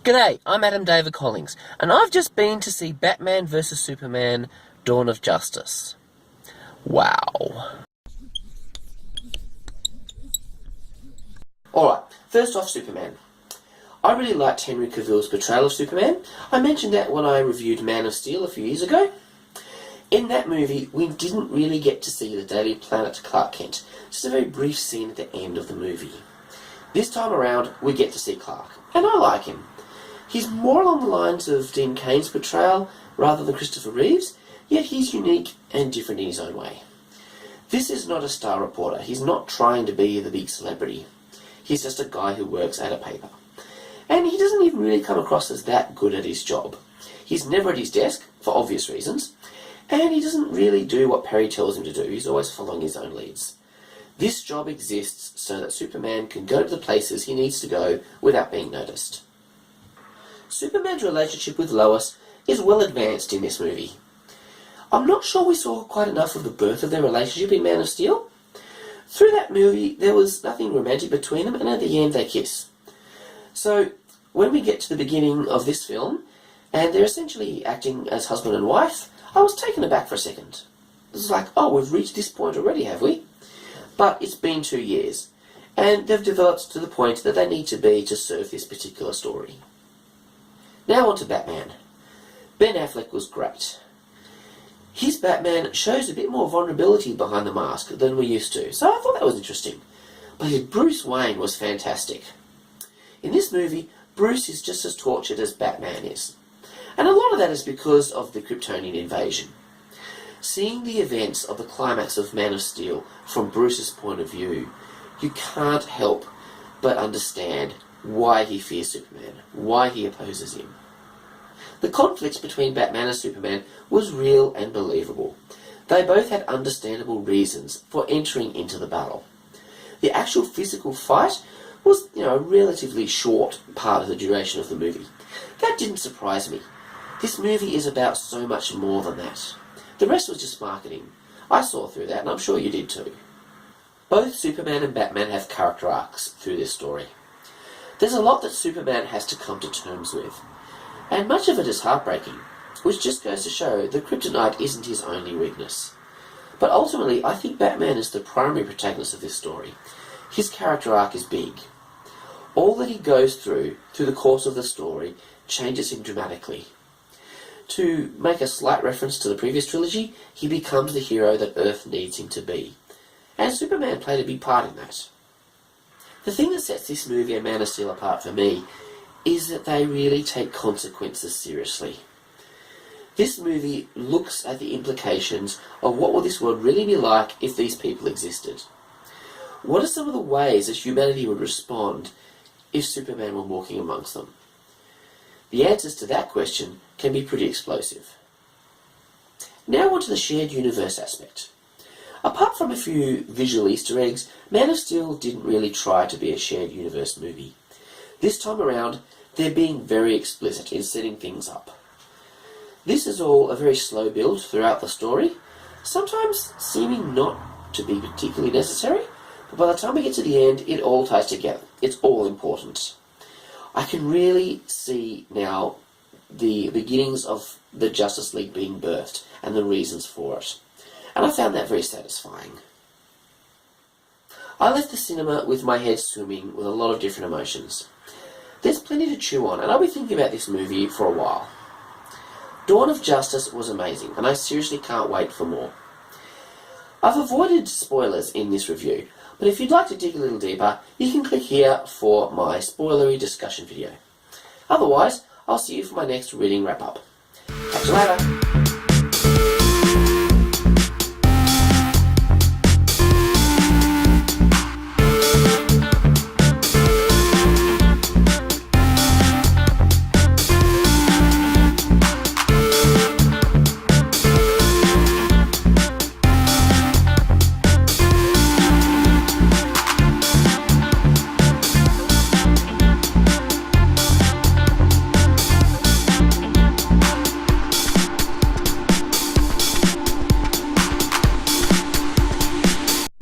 G'day, I'm Adam David Collings, and I've just been to see Batman vs Superman: Dawn of Justice. Wow. Alright, first off, Superman. I really liked Henry Cavill's portrayal of Superman. I mentioned that when I reviewed Man of Steel a few years ago. In that movie, we didn't really get to see the Daily Planet Clark Kent, just a very brief scene at the end of the movie. This time around, we get to see Clark, and I like him. He's more along the lines of Dean Cain's portrayal rather than Christopher Reeve's, yet he's unique and different in his own way. This is not a star reporter. He's not trying to be the big celebrity. He's just a guy who works at a paper. And he doesn't even really come across as that good at his job. He's never at his desk, for obvious reasons, and he doesn't really do what Perry tells him to do. He's always following his own leads. This job exists so that Superman can go to the places he needs to go without being noticed. Superman's relationship with Lois is well advanced in this movie. I'm not sure we saw quite enough of the birth of their relationship in Man of Steel. Through that movie, there was nothing romantic between them, and at the end they kiss. So, when we get to the beginning of this film, and they're essentially acting as husband and wife, I was taken aback for a second. It was like, oh, we've reached this point already, have we? But it's been 2 years, and they've developed to the point that they need to be to serve this particular story. Now on to Batman. Ben Affleck was great. His Batman shows a bit more vulnerability behind the mask than we used to, so I thought that was interesting. But his Bruce Wayne was fantastic. In this movie, Bruce is just as tortured as Batman is. And a lot of that is because of the Kryptonian invasion. Seeing the events of the climax of Man of Steel from Bruce's point of view, you can't help but understand why he fears Superman, why he opposes him. The conflict between Batman and Superman was real and believable. They both had understandable reasons for entering into the battle. The actual physical fight was, a relatively short part of the duration of the movie. That didn't surprise me. This movie is about so much more than that. The rest was just marketing. I saw through that, and I'm sure you did too. Both Superman and Batman have character arcs through this story. There's a lot that Superman has to come to terms with, and much of it is heartbreaking, which just goes to show that kryptonite isn't his only weakness. But ultimately, I think Batman is the primary protagonist of this story. His character arc is big. All that he goes through the course of the story changes him dramatically. To make a slight reference to the previous trilogy, he becomes the hero that Earth needs him to be. And Superman played a big part in that. The thing that sets this movie and Man of Steel apart for me is that they really take consequences seriously. This movie looks at the implications of what would this world really be like if these people existed. What are some of the ways that humanity would respond if Superman were walking amongst them? The answers to that question can be pretty explosive. Now on to the shared universe aspect. Apart from a few visual Easter eggs, Man of Steel didn't really try to be a shared universe movie. This time around, they're being very explicit in setting things up. This is all a very slow build throughout the story, sometimes seeming not to be particularly necessary, but by the time we get to the end, it all ties together. It's all important. I can really see now the beginnings of the Justice League being birthed and the reasons for it. And I found that very satisfying. I left the cinema with my head swimming with a lot of different emotions. There's plenty to chew on, and I'll be thinking about this movie for a while. Dawn of Justice was amazing, and I seriously can't wait for more. I've avoided spoilers in this review, but if you'd like to dig a little deeper, you can click here for my spoilery discussion video. Otherwise, I'll see you for my next reading wrap-up. Catch you later!